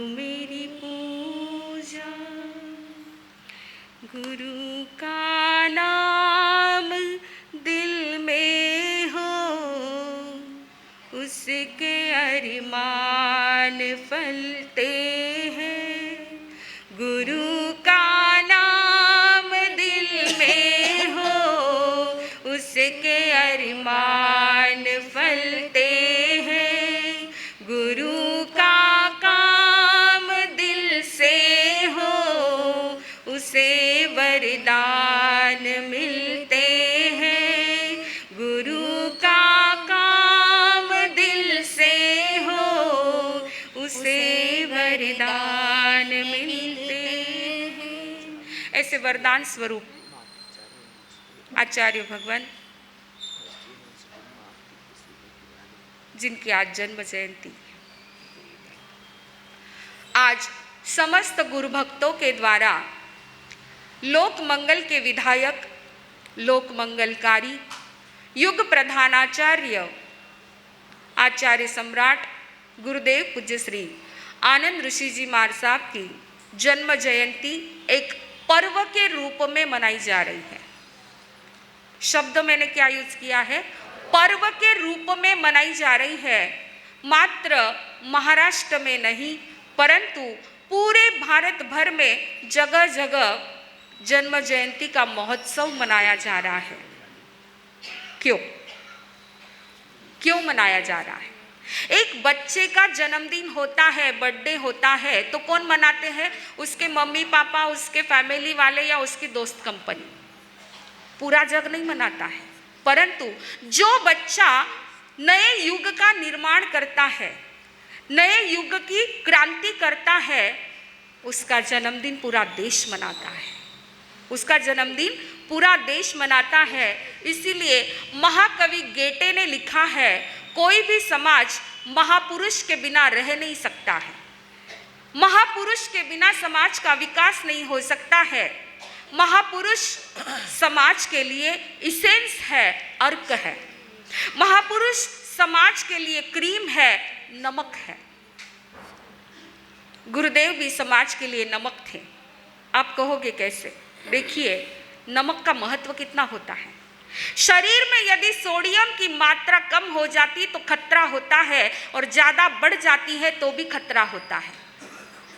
मेरी पूजा। गुरु का नाम दिल में हो, उसके अरमान फलते हैं। गुरु का नाम दिल में हो, उसके अरमान फलते हैं। गुरु का काम दिल से हो, उसे वरदान मिलते हैं। गुरु का काम दिल से हो, उसे वरदान मिलते हैं। ऐसे वरदान स्वरूप आचार्य भगवान, जिनकी आज जन्म जयंती। आज समस्त गुरु भक्तों के द्वारा लोक मंगल के विधायक, लोक मंगलकारी, युग प्रधानाचार्य, आचार्य सम्राट गुरुदेव पूज्य श्री आनंद ऋषि जी महाराज साहब की जन्म जयंती एक पर्व के रूप में मनाई जा रही है। शब्द मैंने क्या यूज किया है? पर्व के रूप में मनाई जा रही है। मात्र महाराष्ट्र में नहीं, परंतु पूरे भारत भर में जगह जगह जन्म जयंती का महोत्सव मनाया जा रहा है। क्यों मनाया जा रहा है? एक बच्चे का जन्मदिन होता है, बर्थडे होता है, तो कौन मनाते हैं? उसके मम्मी पापा, उसके फैमिली वाले या उसकी दोस्त कंपनी। पूरा जग नहीं मनाता है। परंतु जो बच्चा नए युग का निर्माण करता है, नए युग की क्रांति करता है, उसका जन्मदिन पूरा देश मनाता है। उसका जन्मदिन पूरा देश मनाता है। इसीलिए महाकवि गेटे ने लिखा है, कोई भी समाज महापुरुष के बिना रह नहीं सकता है। महापुरुष के बिना समाज का विकास नहीं हो सकता है। महापुरुष समाज के लिए इसेंस है, अर्क है। महापुरुष समाज के लिए क्रीम है, नमक है। गुरुदेव भी समाज के लिए नमक थे। आप कहोगे कैसे? देखिए, नमक का महत्व कितना होता है। शरीर में यदि सोडियम की मात्रा कम हो जाती तो खतरा होता है, और ज़्यादा बढ़ जाती है तो भी खतरा होता है।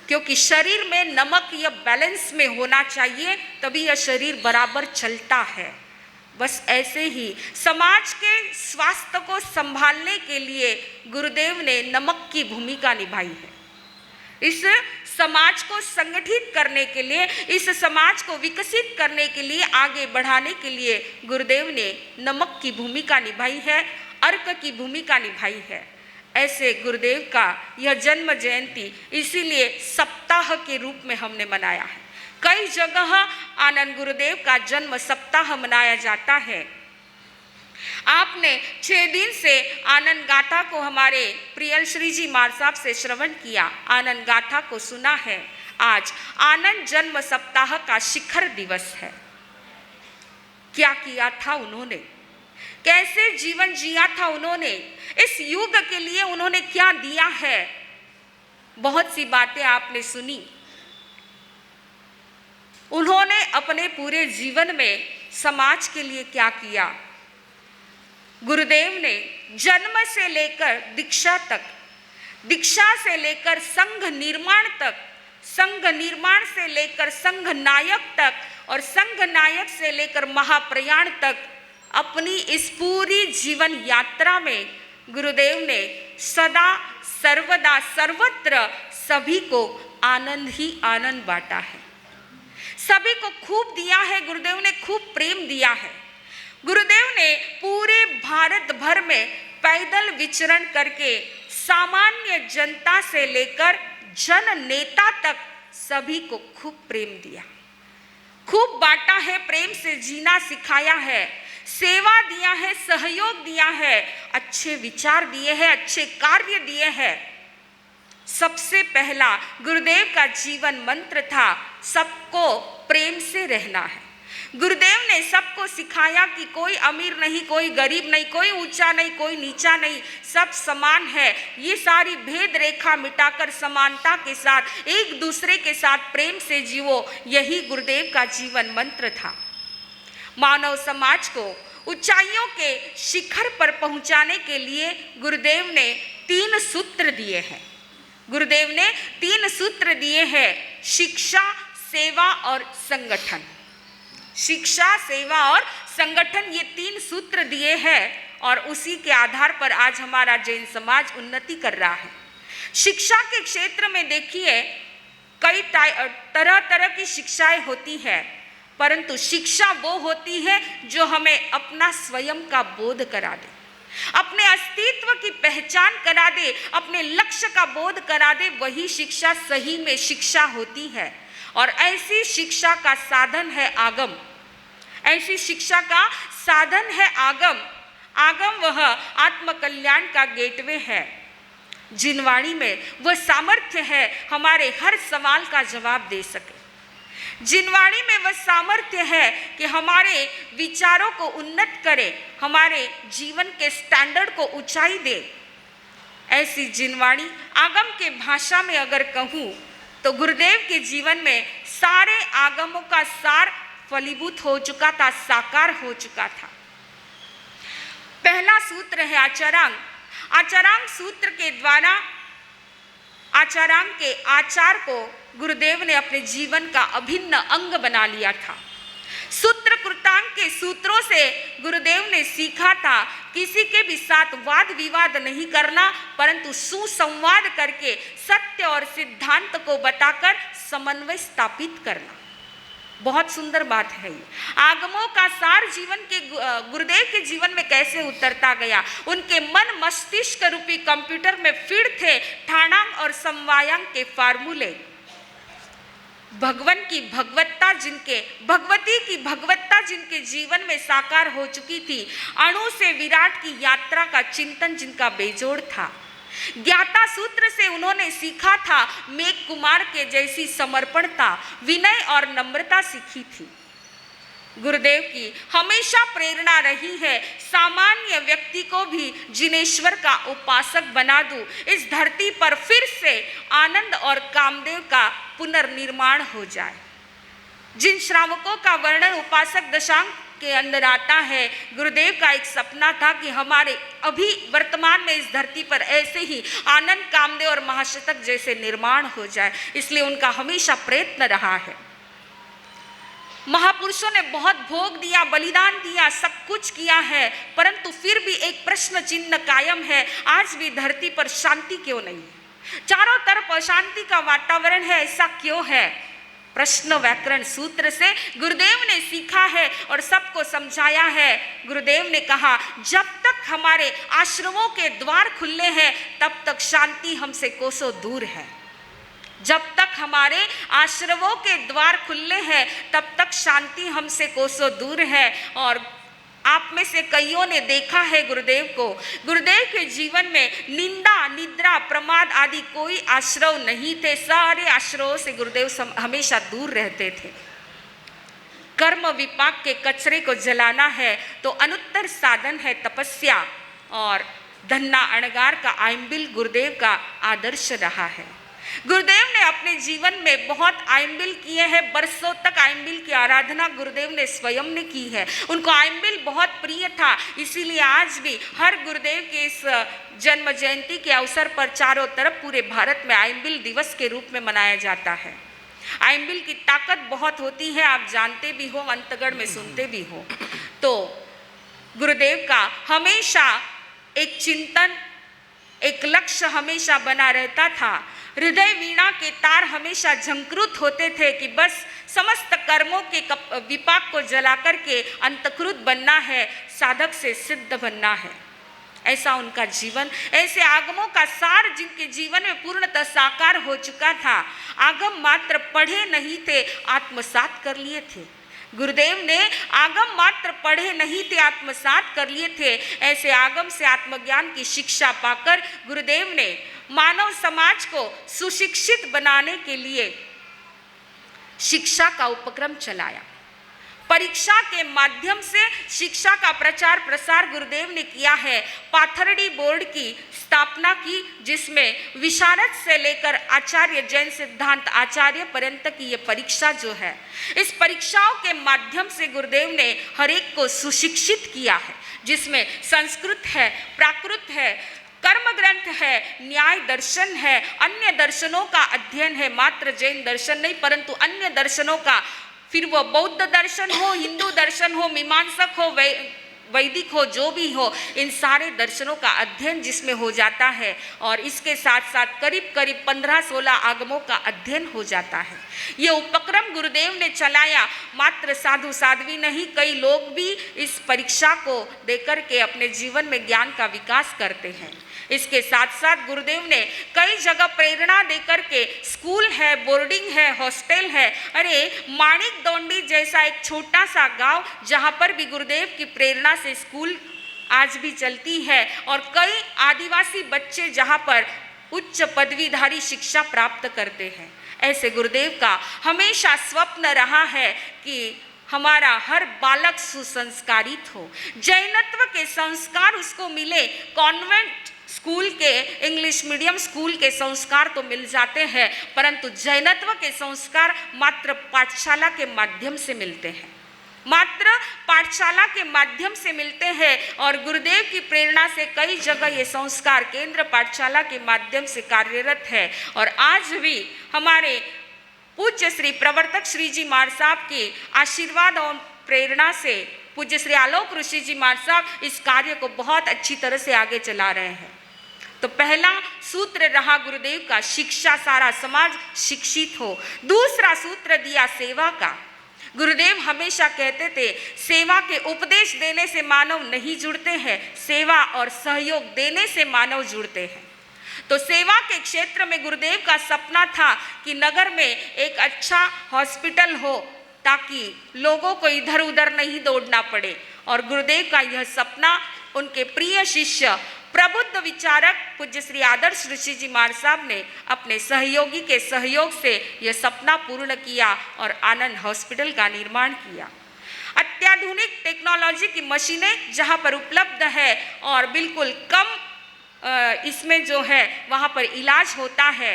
क्योंकि शरीर में नमक यह बैलेंस में होना चाहिए, तभी यह शरीर बराबर चलता है। बस ऐसे ही समाज के स्वास्थ्य को संभालने के लिए गुरुदेव ने नमक की भूमिका निभाई है। इस समाज को संगठित करने के लिए, इस समाज को विकसित करने के लिए, आगे बढ़ाने के लिए गुरुदेव ने नमक की भूमिका निभाई है, अर्क की भूमिका निभाई है। ऐसे गुरुदेव का यह जन्म जयंती इसीलिए सप्ताह के रूप में हमने मनाया है। कई जगह आनंद गुरुदेव का जन्म सप्ताह मनाया जाता है। आपने 6 दिन से आनंद गाथा को हमारे प्रियल श्री जी महाराज साहब से श्रवण किया, आनंद गाथा को सुना है। आज आनंद जन्म सप्ताह का शिखर दिवस है। क्या किया था उन्होंने, कैसे जीवन जिया था उन्होंने, इस युग के लिए उन्होंने क्या दिया है, बहुत सी बातें आपने सुनी। उन्होंने अपने पूरे जीवन में समाज के लिए क्या किया। गुरुदेव ने जन्म से लेकर दीक्षा तक, दीक्षा से लेकर संघ निर्माण तक, संघ निर्माण से लेकर संघ नायक तक, और संघ नायक से लेकर महाप्रयाण तक, अपनी इस पूरी जीवन यात्रा में गुरुदेव ने सदा सर्वदा सर्वत्र सभी को आनंद ही आनंद बांटा है। सभी को खूब दिया है। गुरुदेव ने खूब प्रेम दिया है। गुरुदेव ने पूरे भारत भर में पैदल विचरण करके सामान्य जनता से लेकर जन नेता तक सभी को खूब प्रेम दिया, खूब बांटा है, प्रेम से जीना सिखाया है, सेवा दिया है, सहयोग दिया है, अच्छे विचार दिए हैं, अच्छे कार्य दिए हैं। सबसे पहला गुरुदेव का जीवन मंत्र था, सबको प्रेम से रहना है। गुरुदेव ने सबको सिखाया कि कोई अमीर नहीं, कोई गरीब नहीं, कोई ऊंचा नहीं, कोई नीचा नहीं, सब समान है। ये सारी भेद रेखा मिटाकर समानता के साथ एक दूसरे के साथ प्रेम से जियो, यही गुरुदेव का जीवन मंत्र था। मानव समाज को ऊंचाइयों के शिखर पर पहुंचाने के लिए गुरुदेव ने 3 सूत्र दिए हैं। गुरुदेव ने 3 सूत्र दिए हैं, शिक्षा, सेवा और संगठन। शिक्षा, सेवा और संगठन, ये 3 सूत्र दिए हैं और उसी के आधार पर आज हमारा जैन समाज उन्नति कर रहा है। शिक्षा के क्षेत्र में देखिए कई तरह तरह की शिक्षाएं होती है, परंतु शिक्षा वो होती है जो हमें अपना स्वयं का बोध करा दे, अपने अस्तित्व की पहचान करा दे, अपने लक्ष्य का बोध करा दे, वही शिक्षा सही में शिक्षा होती है। और ऐसी शिक्षा का साधन है आगम। ऐसी शिक्षा का साधन है आगम। आगम वह आत्मकल्याण का गेटवे है। जिनवाणी में वह सामर्थ्य है हमारे हर सवाल का जवाब दे सके। जिनवाणी में वह सामर्थ्य है कि हमारे विचारों को उन्नत करे, हमारे जीवन के स्टैंडर्ड को ऊंचाई दे। ऐसी जिनवाणी आगम के भाषा में अगर कहूँ तो गुरुदेव के जीवन में सारे आगमों का सार फलीभूत हो चुका था, साकार हो चुका था। पहला सूत्र है आचरांग। आचरांग सूत्र के द्वारा आचरांग के आचार को गुरुदेव ने अपने जीवन का अभिन्न अंग बना लिया था। सूत्र कृतांग के सूत्रों से गुरुदेव ने सीखा था किसी के भी साथ वाद विवाद नहीं करना, परंतु सुसंवाद करके सत्य और सिद्धांत को बताकर समन्वय स्थापित करना। बहुत सुंदर बात है ये। आगमों का सार जीवन के गुरुदेव के जीवन में कैसे उतरता गया। उनके मन मस्तिष्क रूपी कंप्यूटर में फीड थे ठाणांग और समवायांग के फार्मूले। भगवान की भगवत्ता भगवती की भगवत्ता जिनके जीवन में साकार हो चुकी थी, अणु से विराट की यात्रा का चिंतन जिनका बेजोड़ था। ज्ञाता सूत्र से उन्होंने सीखा था मेघ कुमार के जैसी समर्पणता, विनय और नम्रता सीखी थी। गुरुदेव की हमेशा प्रेरणा रही है सामान्य व्यक्ति को भी जिनेश्वर का उपासक बना दूं, इस धरती पर फिर से आनंद और कामदेव का पुनर्निर्माण हो जाए। जिन श्रावकों का वर्णन उपासक दशांग के अंदर आता है, गुरुदेव का एक सपना था कि हमारे अभी वर्तमान में इस धरती पर ऐसे ही आनंद, कामदेव और महाशतक जैसे निर्माण हो जाए, इसलिए उनका हमेशा प्रयत्न रहा है। महापुरुषों ने बहुत भोग दिया, बलिदान दिया, सब कुछ किया है, परंतु फिर भी एक प्रश्न चिन्ह कायम है, आज भी धरती पर शांति क्यों नहीं? चारों तरफ अशांति का वातावरण है, ऐसा क्यों है? प्रश्न व्याकरण सूत्र से गुरुदेव ने सीखा है और सबको समझाया है। गुरुदेव ने कहा जब तक हमारे आश्रमों के द्वार खुले हैं तब तक शांति हमसे कोसों दूर है। जब तक हमारे आश्रमों के द्वार खुले हैं तब तक शांति हमसे कोसों दूर है। और आप में से कईयों ने देखा है गुरुदेव को, गुरुदेव के जीवन में निंदा, निद्रा, प्रमाद आदि कोई आश्रव नहीं थे। सारे आश्रवों से गुरुदेव हमेशा दूर रहते थे। कर्म विपाक के कचरे को जलाना है तो अनुत्तर साधन है तपस्या, और धन्ना अणगार का आइम्बिल गुरुदेव का आदर्श रहा है। गुरुदेव ने अपने जीवन में बहुत आइम्बिल किए हैं, बरसों तक आइम्बिल की आराधना गुरुदेव ने स्वयं ने की है। उनको आइम्बिल बहुत प्रिय था, इसीलिए आज भी हर गुरुदेव के इस जन्म जयंती के अवसर पर चारों तरफ पूरे भारत में आइम्बिल दिवस के रूप में मनाया जाता है। आइम्बिल की ताकत बहुत होती है, आप जानते भी हो, अंतगढ़ में सुनते भी हो। तो गुरुदेव का हमेशा एक चिंतन, एक लक्ष्य हमेशा बना रहता था। हृदय वीणा के तार हमेशा झंकृत होते थे कि बस समस्त कर्मों के विपाक को जलाकर के अंतकृत बनना है, साधक से सिद्ध बनना है। ऐसा उनका जीवन, ऐसे आगमों का सार जिनके जीवन में पूर्णतः साकार हो चुका था। आगम मात्र पढ़े नहीं थे, आत्मसात कर लिए थे। गुरुदेव ने आगम मात्र पढ़े नहीं थे, आत्मसात कर लिए थे। ऐसे आगम से आत्मज्ञान की शिक्षा पाकर गुरुदेव ने मानव समाज को सुशिक्षित बनाने के लिए शिक्षा का उपक्रम चलाया। परीक्षा के माध्यम से शिक्षा का प्रचार प्रसार गुरुदेव ने किया है। पाथर्डी बोर्ड की स्थापना की, जिसमें विशारद से लेकर आचार्य, जैन सिद्धांत आचार्य पर्यंत की ये परीक्षा जो है, इस परीक्षाओं के माध्यम से गुरुदेव ने हर एक को सुशिक्षित किया है, जिसमें संस्कृत है, प्राकृत है, कर्म ग्रंथ है, न्याय दर्शन है, अन्य दर्शनों का अध्ययन है, मात्र जैन दर्शन नहीं परंतु अन्य दर्शनों का, फिर वो बौद्ध दर्शन हो, हिंदू दर्शन हो, मीमांसक हो, वैदिक हो, जो भी हो, इन सारे दर्शनों का अध्ययन जिसमें हो जाता है। और इसके साथ साथ करीब करीब 15-16 आगमों का अध्ययन हो जाता है। ये उपक्रम गुरुदेव ने चलाया। मात्र साधु साध्वी नहीं, कई लोग भी इस परीक्षा को देकर के अपने जीवन में ज्ञान का विकास करते हैं। इसके साथ साथ गुरुदेव ने कई जगह प्रेरणा देकर के, स्कूल है, बोर्डिंग है, हॉस्टल है, अरे माणिक दौंडी जैसा एक छोटा सा गांव, जहां पर भी गुरुदेव की प्रेरणा से स्कूल आज भी चलती है, और कई आदिवासी बच्चे जहां पर उच्च पदवीधारी शिक्षा प्राप्त करते हैं। ऐसे गुरुदेव का हमेशा स्वप्न रहा है कि हमारा हर बालक सुसंस्कारित हो, जैनत्व के संस्कार उसको मिले। कॉन्वेंट स्कूल के, इंग्लिश मीडियम स्कूल के संस्कार तो मिल जाते हैं, परंतु जैनत्व के संस्कार मात्र पाठशाला के माध्यम से मिलते हैं, मात्र पाठशाला के माध्यम से मिलते हैं। और गुरुदेव की प्रेरणा से कई जगह ये संस्कार केंद्र पाठशाला के माध्यम से कार्यरत है। और आज भी हमारे पूज्य श्री प्रवर्तक श्री जी महाराज साहब की आशीर्वाद और प्रेरणा से पूज्य श्री आलोक ऋषि जी महाराज साहब इस कार्य को बहुत अच्छी तरह से आगे चला रहे हैं। तो पहला सूत्र रहा गुरुदेव का, शिक्षा, सारा समाज शिक्षित हो। दूसरा सूत्र दिया सेवा का। गुरुदेव हमेशा कहते थे, सेवा के उपदेश देने से मानव नहीं जुड़ते हैं, सेवा और सहयोग देने से मानव जुड़ते हैं। तो सेवा के क्षेत्र में गुरुदेव का सपना था कि नगर में एक अच्छा हॉस्पिटल हो, ताकि लोगों को इधर उधर नहीं दौड़ना पड़े। और गुरुदेव का यह सपना उनके प्रिय शिष्य प्रबुद्ध विचारक पूज्य श्री आदर्श ऋषि जी महाराज साहब ने अपने सहयोगी के सहयोग से यह सपना पूर्ण किया और आनंद हॉस्पिटल का निर्माण किया। अत्याधुनिक टेक्नोलॉजी की मशीनें जहां पर उपलब्ध है और बिल्कुल कम इसमें जो है वहां पर इलाज होता है।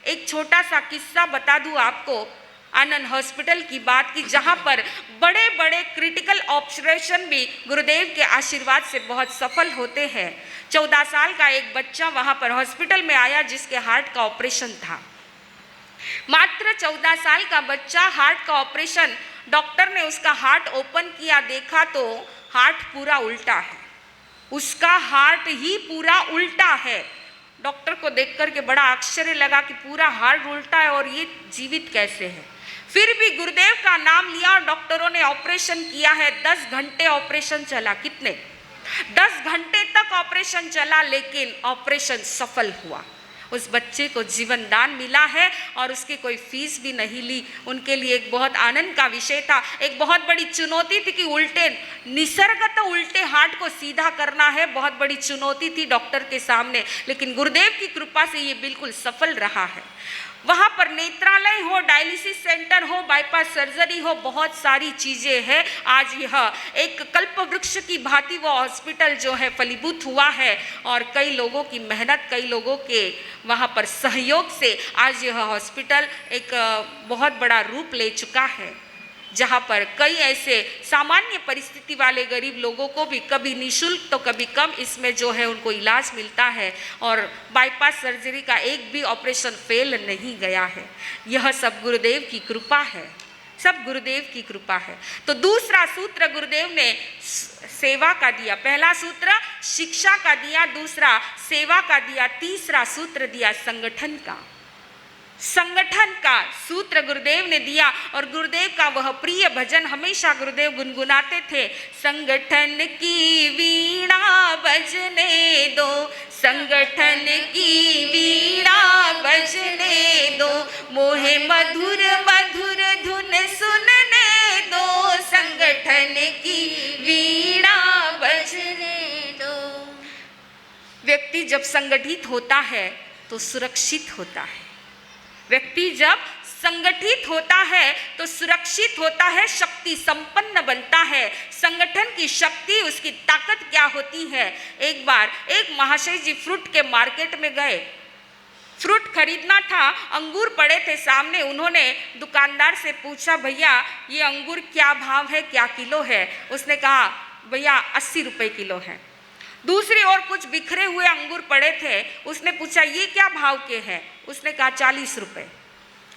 एक छोटा सा किस्सा बता दूं आपको, आनंद हॉस्पिटल की बात की, जहां पर बड़े बड़े क्रिटिकल ऑपरेशन भी गुरुदेव के आशीर्वाद से बहुत सफल होते हैं। 14 साल का एक बच्चा वहां पर हॉस्पिटल में आया जिसके हार्ट का ऑपरेशन था। मात्र 14 साल का बच्चा, हार्ट का ऑपरेशन, डॉक्टर ने उसका हार्ट ओपन किया, देखा तो हार्ट पूरा उल्टा है, उसका हार्ट ही पूरा उल्टा है। डॉक्टर को देख करके बड़ा आश्चर्य लगा कि पूरा हार्ट उल्टा है और ये जीवित कैसे है। फिर भी गुरुदेव का नाम लिया और डॉक्टरों ने ऑपरेशन किया है। 10 घंटे ऑपरेशन चला। कितने? 10 घंटे तक ऑपरेशन चला, लेकिन ऑपरेशन सफल हुआ। उस बच्चे को जीवन दान मिला है और उसकी कोई फीस भी नहीं ली। उनके लिए एक बहुत आनंद का विषय था। एक बहुत बड़ी चुनौती थी कि उल्टे निसर्गत उल्टे हार्ट को सीधा करना है, बहुत बड़ी चुनौती थी डॉक्टर के सामने, लेकिन गुरुदेव की कृपा से ये बिल्कुल सफल रहा है। वहाँ पर नेत्रालय हो, डायलिसिस सेंटर हो, बाईपास सर्जरी हो, बहुत सारी चीज़ें हैं। आज यह एक कल्प वृक्ष की भांति वो हॉस्पिटल जो है फलीभूत हुआ है और कई लोगों की मेहनत, कई लोगों के वहाँ पर सहयोग से आज यह हॉस्पिटल एक बहुत बड़ा रूप ले चुका है, जहाँ पर कई ऐसे सामान्य परिस्थिति वाले गरीब लोगों को भी कभी निःशुल्क तो कभी कम इसमें जो है उनको इलाज मिलता है और बाईपास सर्जरी का एक भी ऑपरेशन फेल नहीं गया है। यह सब गुरुदेव की कृपा है, सब गुरुदेव की कृपा है। तो दूसरा सूत्र गुरुदेव ने सेवा का दिया। पहला सूत्र शिक्षा का दिया, दूसरा सेवा का दिया, तीसरा सूत्र दिया संगठन का। संगठन का सूत्र गुरुदेव ने दिया और गुरुदेव का वह प्रिय भजन हमेशा गुरुदेव गुनगुनाते थे, संगठन की वीणा बजने दो, संगठन की वीणा बजने दो, मोहे मधुर मधुर धुन सुनने दो, संगठन की वीणा बजने दो। व्यक्ति जब संगठित होता है तो सुरक्षित होता है। व्यक्ति जब संगठित होता है तो सुरक्षित होता है, शक्ति संपन्न बनता है। संगठन की शक्ति, उसकी ताकत क्या होती है। एक बार एक महाशय जी फ्रूट के मार्केट में गए, फ्रूट खरीदना था, अंगूर पड़े थे सामने। उन्होंने दुकानदार से पूछा, भैया ये अंगूर क्या भाव है, क्या किलो है। उसने कहा, भैया 80 रुपये किलो है। दूसरी ओर कुछ बिखरे हुए अंगूर पड़े थे, उसने पूछा ये क्या भाव के हैं। उसने कहा 40 रुपये।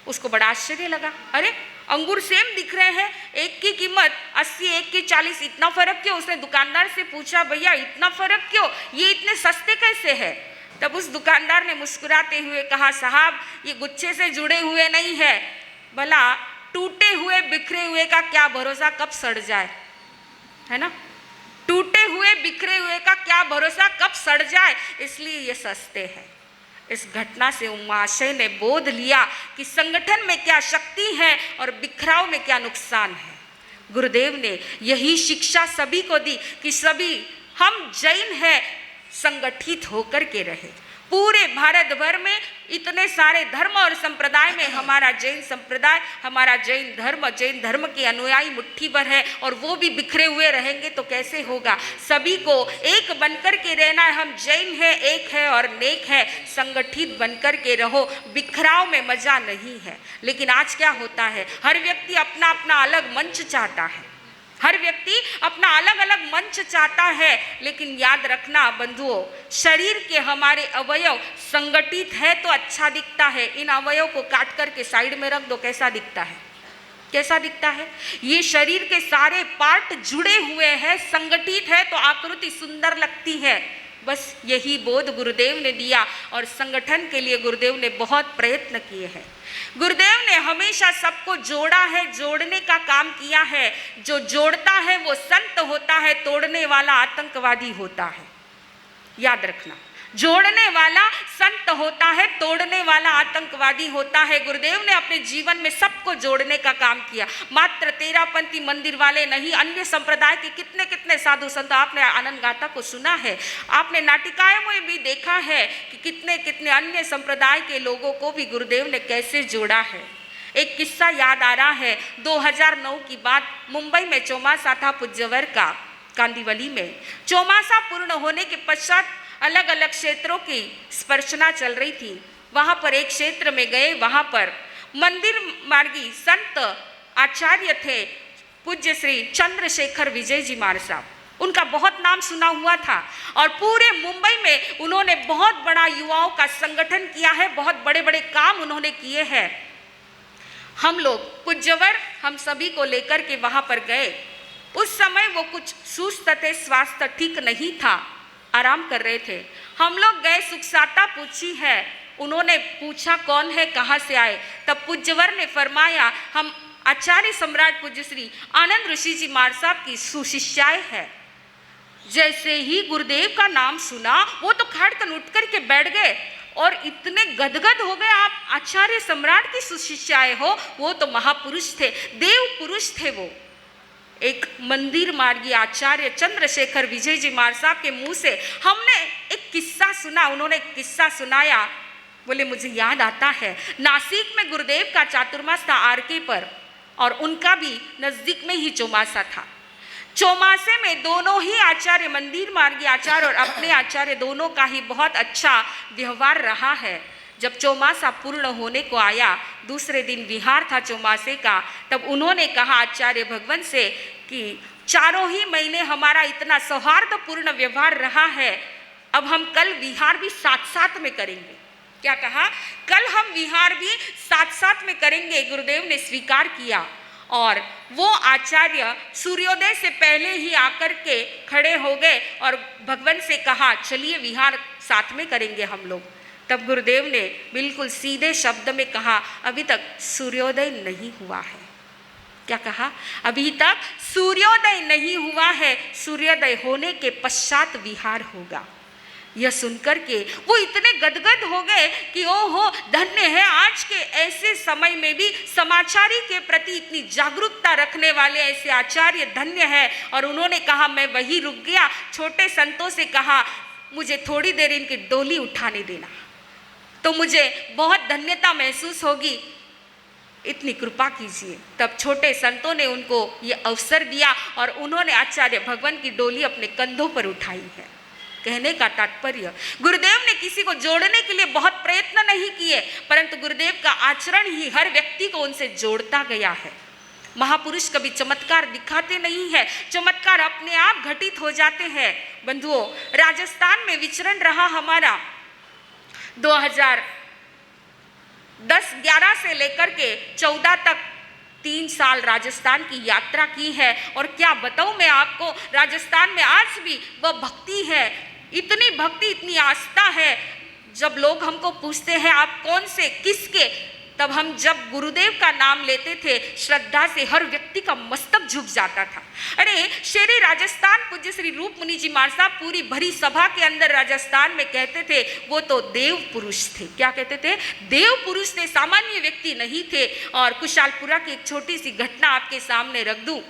उसको बड़ा आश्चर्य लगा, अरे अंगूर सेम दिख रहे हैं, एक की कीमत 80, एक की 40, इतना फर्क क्यों। उसने दुकानदार से पूछा, भैया इतना फर्क क्यों, ये इतने सस्ते कैसे है। तब उस दुकानदार ने मुस्कुराते हुए कहा, साहब ये गुच्छे से जुड़े हुए नहीं है, भला टूटे हुए बिखरे हुए का क्या भरोसा कब सड़ जाए, है ना। टूटे हुए बिखरे हुए का क्या भरोसा कब सड़ जाए, इसलिए ये सस्ते हैं। इस घटना से महाशय ने बोध लिया कि संगठन में क्या शक्ति है और बिखराव में क्या नुकसान है। गुरुदेव ने यही शिक्षा सभी को दी कि सभी हम जैन हैं, संगठित होकर के रहे। पूरे भारत भर में इतने सारे धर्म और संप्रदाय में हमारा जैन संप्रदाय, हमारा जैन धर्म के अनुयायी मुट्ठी भर है, और वो भी बिखरे हुए रहेंगे तो कैसे होगा। सभी को एक बनकर के रहना है। हम जैन है, एक है और नेक है, संगठित बनकर के रहो। बिखराव में मजा नहीं है। लेकिन आज क्या होता है, हर व्यक्ति अपना अपना अलग मंच चाहता है, हर व्यक्ति अपना अलग अलग मंच चाहता है। लेकिन याद रखना बंधुओं, शरीर के हमारे अवयव संगठित है तो अच्छा दिखता है। इन अवयव को काट करके साइड में रख दो, कैसा दिखता है, कैसा दिखता है। ये शरीर के सारे पार्ट जुड़े हुए हैं, संगठित है तो आकृति सुंदर लगती है। बस यही बोध गुरुदेव ने दिया, और संगठन के लिए गुरुदेव ने बहुत प्रयत्न किए हैं। गुरुदेव ने हमेशा सबको जोड़ा है, जोड़ने का काम किया है। जो जोड़ता है वो संत होता है, तोड़ने वाला आतंकवादी होता है। याद रखना, जोड़ने वाला संत होता है, तोड़ने वाला आतंकवादी होता है। गुरुदेव ने अपने जीवन में सबको जोड़ने का काम किया। मात्र तेरापंथी मंदिर वाले नहीं, अन्य संप्रदाय के कितने कितने साधु संत, आपने आनंद गाथा को सुना है, आपने नाटिकाओं में भी देखा है कि कितने कितने अन्य संप्रदाय के लोगों को भी गुरुदेव ने कैसे जोड़ा है। एक किस्सा याद आ रहा है, 2009 की बात, मुंबई में चौमासा था पूज्यवर का, कांदिवली में। चौमासा पूर्ण होने के पश्चात अलग अलग क्षेत्रों की स्पर्शना चल रही थी। वहाँ पर एक क्षेत्र में गए, वहाँ पर मंदिर मार्गी संत आचार्य थे पूज्य श्री चंद्रशेखर विजय जी महाराज साहब। उनका बहुत नाम सुना हुआ था, और पूरे मुंबई में उन्होंने बहुत बड़ा युवाओं का संगठन किया है, बहुत बड़े बड़े काम उन्होंने किए हैं। हम लोग पूज्यवर हम सभी को लेकर के वहाँ पर गए। उस समय वो कुछ सुस्त थे, स्वास्थ्य ठीक नहीं था, आराम कर रहे थे। हम लोग गए, सुखसाता पूछी है। उन्होंने पूछा कौन है, कहाँ से आए। तब पूज्यवर ने फरमाया हम आचार्य सम्राट पूज्य श्री आनंद ऋषि जी महाराज साहब की सुशिष्याएं हैं। जैसे ही गुरुदेव का नाम सुना, वो तो खड़कन उठ कर के बैठ गए और इतने गदगद हो गए, आप आचार्य सम्राट की सुशिष्याएं हो। वो तो महापुरुष थे, देव पुरुष थे। वो एक मंदिर मार्गी आचार्य चंद्रशेखर विजय जी महाराज साहब के मुंह से हमने एक किस्सा सुना। उन्होंने एक किस्सा सुनाया, बोले मुझे याद आता है, नासिक में गुरुदेव का चातुर्मास था आरके पर, और उनका भी नजदीक में ही चौमासा था। चौमासे में दोनों ही आचार्य, मंदिर मार्गी आचार्य और अपने आचार्य, दोनों का ही बहुत अच्छा व्यवहार रहा है। जब चौमासा पूर्ण होने को आया, दूसरे दिन विहार था चौमासे का, तब उन्होंने कहा आचार्य भगवान से कि चारों ही महीने हमारा इतना सौहार्दपूर्ण व्यवहार रहा है, अब हम कल विहार भी साथ साथ में करेंगे। क्या कहा, कल हम विहार भी साथ साथ में करेंगे। गुरुदेव ने स्वीकार किया, और वो आचार्य सूर्योदय से पहले ही आकर के खड़े हो गए और भगवान से कहा चलिए विहार साथ में करेंगे हम लोग। तब गुरुदेव ने बिल्कुल सीधे शब्द में कहा, अभी तक सूर्योदय नहीं हुआ है। क्या कहा, अभी तक सूर्योदय नहीं हुआ है, सूर्योदय होने के पश्चात विहार होगा। यह सुनकर के वो इतने गदगद हो गए कि ओहो, धन्य है आज के ऐसे समय में भी समाचारी के प्रति इतनी जागरूकता रखने वाले ऐसे आचार्य धन्य है। और उन्होंने कहा मैं वही रुक गया, छोटे संतों से कहा मुझे थोड़ी देर इनकी डोली उठाने देना, तो मुझे बहुत धन्यता महसूस होगी। इतनी कृपा कीजिए। तब छोटे संतों ने उनको ये अवसर दिया और उन्होंने आचार्य भगवान की डोली अपने कंधों पर उठाई है। कहने का तात्पर्य, गुरुदेव ने किसी को जोड़ने के लिए बहुत प्रयत्न नहीं किए, परंतु गुरुदेव का आचरण ही हर व्यक्ति को उनसे जोड़ता गया है। महापुरुष कभी चमत्कार दिखाते नहीं है, चमत्कार अपने आप घटित हो जाते हैं। बंधुओं, राजस्थान में विचरण रहा हमारा 2010-11 से लेकर के 14 तक 3 साल राजस्थान की यात्रा की है। और क्या बताऊं मैं आपको, राजस्थान में आज भी वह भक्ति है, इतनी भक्ति, इतनी आस्था है। जब लोग हमको पूछते हैं आप कौन से, किसके, तब हम जब गुरुदेव का नाम लेते थे, श्रद्धा से हर व्यक्ति का मस्तक झुक जाता था। अरे शेरे राजस्थान पूज्य श्री रूप मुनि जी महाराज साहब पूरी भरी सभा के अंदर राजस्थान में कहते थे वो तो देव पुरुष थे। क्या कहते थे? देव पुरुष थे, सामान्य व्यक्ति नहीं थे। और कुशालपुरा की एक छोटी सी घटना आपके सामने रख दूं।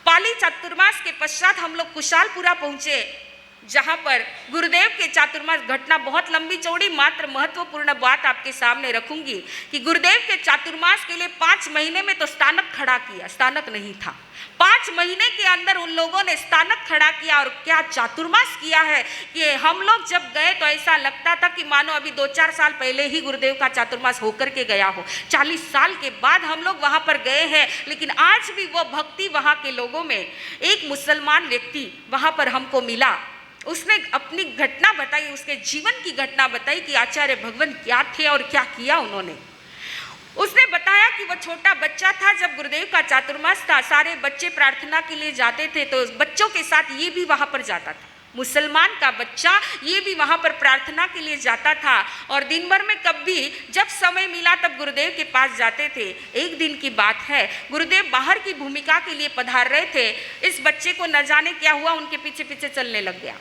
पाली चातुर्मास के पश्चात हम लोग कुशालपुरा पहुंचे, जहां पर गुरुदेव के चातुर्मास, घटना बहुत लंबी चौड़ी, मात्र महत्वपूर्ण बात आपके सामने रखूंगी कि गुरुदेव के चातुर्मास के लिए 5 महीने में तो स्थानक खड़ा किया, स्थानक नहीं था। 5 महीने के अंदर उन लोगों ने स्थानक खड़ा किया और क्या चातुर्मास किया है कि हम लोग जब गए तो ऐसा लगता था कि मानो अभी 2-4 साल पहले ही गुरुदेव का चातुर्मास होकर के गया हो। 40 साल के बाद हम लोग वहां पर गए हैं, लेकिन आज भी वो भक्ति वहां के लोगों में। एक मुसलमान व्यक्ति वहां पर हमको मिला, उसने अपनी घटना बताई, उसके जीवन की घटना बताई कि आचार्य भगवान क्या थे और क्या किया उन्होंने। उसने बताया कि वह छोटा बच्चा था जब गुरुदेव का चातुर्मास था, सारे बच्चे प्रार्थना के लिए जाते थे, तो बच्चों के साथ ये भी वहां पर जाता था। मुसलमान का बच्चा ये भी वहां पर प्रार्थना के लिए जाता था और दिन भर में कभी जब समय मिला तब गुरुदेव के पास जाते थे। एक दिन की बात है, गुरुदेव बाहर की भूमिका के लिए पधार रहे थे। इस बच्चे को न जाने क्या हुआ, उनके पीछे पीछे चलने लग गया।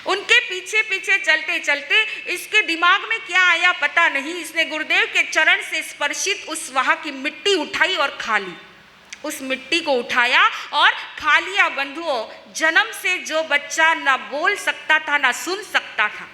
उनके पीछे पीछे चलते चलते इसके दिमाग में क्या आया पता नहीं, इसने गुरुदेव के चरण से स्पर्शित उस वहां की मिट्टी उठाई और खा ली। उस मिट्टी को उठाया और खा लिया। बंधुओं, जन्म से जो बच्चा ना बोल सकता था ना सुन सकता था,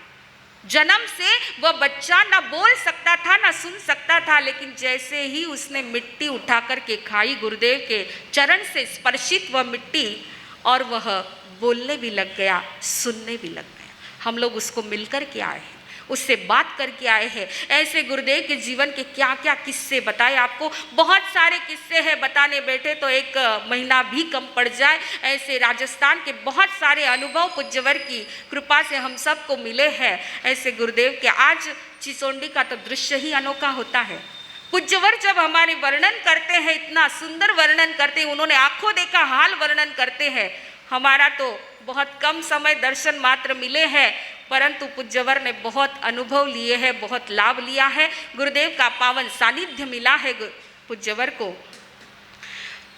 जन्म से वह बच्चा ना बोल सकता था ना सुन सकता था, लेकिन जैसे ही उसने मिट्टी उठा करके खाई, गुरुदेव के चरण से स्पर्शित वह मिट्टी, और वह बोलने भी लग गया, सुनने भी लग गया। हम लोग उसको मिलकर के आए हैं, उससे बात करके आए हैं। ऐसे गुरुदेव के जीवन के क्या क्या किस्से बताए आपको, बहुत सारे किस्से हैं, बताने बैठे तो 1 महीना भी कम पड़ जाए। ऐसे राजस्थान के बहुत सारे अनुभव पूज्यवर की कृपा से हम सबको मिले हैं। ऐसे गुरुदेव के आज चिचोंडी का तो दृश्य ही अनोखा होता है। पूज्यवर जब हमारे वर्णन करते हैं, इतना सुंदर वर्णन करते हैं, उन्होंने आंखों देखा हाल वर्णन करते हैं। हमारा तो बहुत कम समय दर्शन मात्र मिले हैं, परंतु पूज्यवर ने बहुत अनुभव लिए हैं, बहुत लाभ लिया है। गुरुदेव का पावन सानिध्य मिला है पूज्यवर को।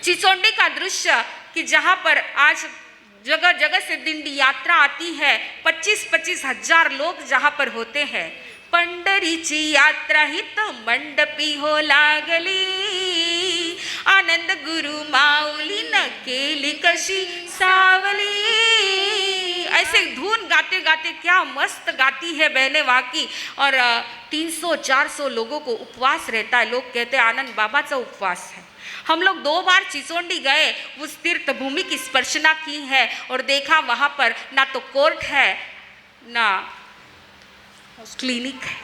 चिचोंडी का दृश्य कि जहाँ पर आज जगह जगह से दिंडी यात्रा आती है, 25-25 हजार लोग जहाँ पर होते हैं। पंढरीची यात्रा ही तो मंडपी हो लागली, आनंद गुरु माऊली न केली कशी सावली। ऐसे धुन गाते गाते क्या मस्त गाती है बहने वहाँ की। और 300-400 लोगों को उपवास रहता है। लोग कहते हैं आनंद बाबा का उपवास है। हम लोग 2 बार चिचोंडी गए, उस तीर्थ भूमि की स्पर्शना की है और देखा वहाँ पर ना तो कोर्ट है ना क्लिनिक है,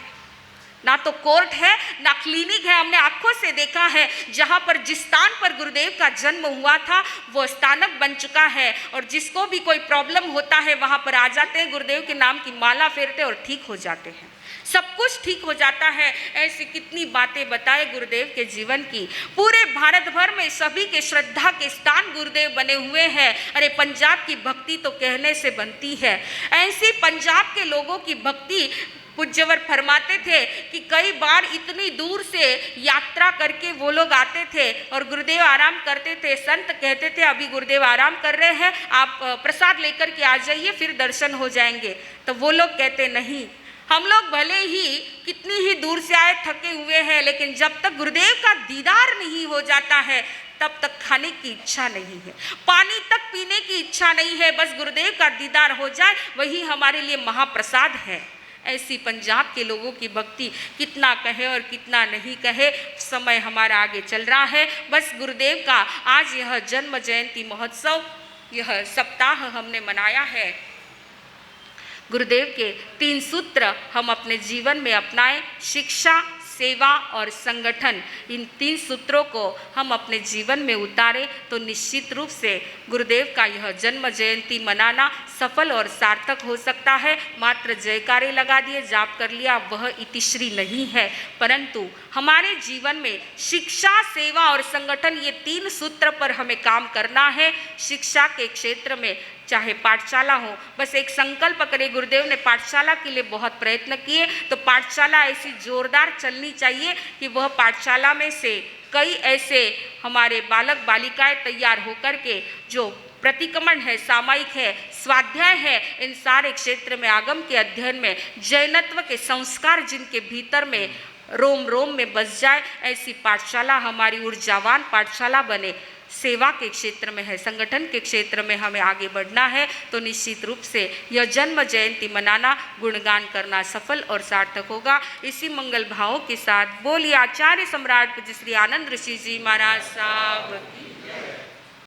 ना तो कोर्ट है ना क्लिनिक है। हमने आंखों से देखा है, जहाँ पर जिस स्थान पर गुरुदेव का जन्म हुआ था वो स्थानक बन चुका है और जिसको भी कोई प्रॉब्लम होता है वहाँ पर आ जाते हैं, गुरुदेव के नाम की माला फेरते और ठीक हो जाते हैं, सब कुछ ठीक हो जाता है। ऐसी कितनी बातें बताए गुरुदेव के जीवन की। पूरे भारत भर में सभी के श्रद्धा के स्थान गुरुदेव बने हुए हैं। अरे पंजाब की भक्ति तो कहने से बनती है। ऐसी पंजाब के लोगों की भक्ति पूज्यवर फरमाते थे कि कई बार इतनी दूर से यात्रा करके वो लोग आते थे और गुरुदेव आराम करते थे। संत कहते थे अभी गुरुदेव आराम कर रहे हैं, आप प्रसाद लेकर के आ जाइए, फिर दर्शन हो जाएंगे। तो वो लोग कहते नहीं, हम लोग भले ही कितनी ही दूर से आए, थके हुए हैं, लेकिन जब तक गुरुदेव का दीदार नहीं हो जाता है तब तक खाने की इच्छा नहीं है, पानी तक पीने की इच्छा नहीं है। बस गुरुदेव का दीदार हो जाए वही हमारे लिए महाप्रसाद है। ऐसी पंजाब के लोगों की भक्ति कितना कहे और कितना नहीं कहे, समय हमारा आगे चल रहा है। बस गुरुदेव का आज यह जन्म जयंती महोत्सव, यह सप्ताह हमने मनाया है। गुरुदेव के 3 सूत्र हम अपने जीवन में अपनाएं, शिक्षा, सेवा और संगठन, इन 3 सूत्रों को हम अपने जीवन में उतारें तो निश्चित रूप से गुरुदेव का यह जन्म जयंती मनाना सफल और सार्थक हो सकता है। मात्र जयकारे लगा दिए, जाप कर लिया, वह इतिश्री नहीं है, परंतु हमारे जीवन में शिक्षा, सेवा और संगठन, ये 3 सूत्र पर हमें काम करना है। शिक्षा के क्षेत्र में चाहे पाठशाला हो, बस एक संकल्प करें। गुरुदेव ने पाठशाला के लिए बहुत प्रयत्न किए, तो पाठशाला ऐसी जोरदार चलनी चाहिए कि वह पाठशाला में से कई ऐसे हमारे बालक बालिकाएं तैयार होकर के जो प्रतिक्रमण है, सामायिक है, स्वाध्याय है, इन सारे क्षेत्र में आगम के अध्ययन में जैनत्व के संस्कार जिनके भीतर में रोम रोम में बस जाए, ऐसी पाठशाला हमारी ऊर्जावान पाठशाला बने। सेवा के क्षेत्र में है, संगठन के क्षेत्र में हमें आगे बढ़ना है, तो निश्चित रूप से यह जन्म जयंती मनाना, गुणगान करना सफल और सार्थक होगा। इसी मंगल भावों के साथ बोलिए आचार्य सम्राट पूज्य श्री आनंद ऋषि जी महाराज साहब की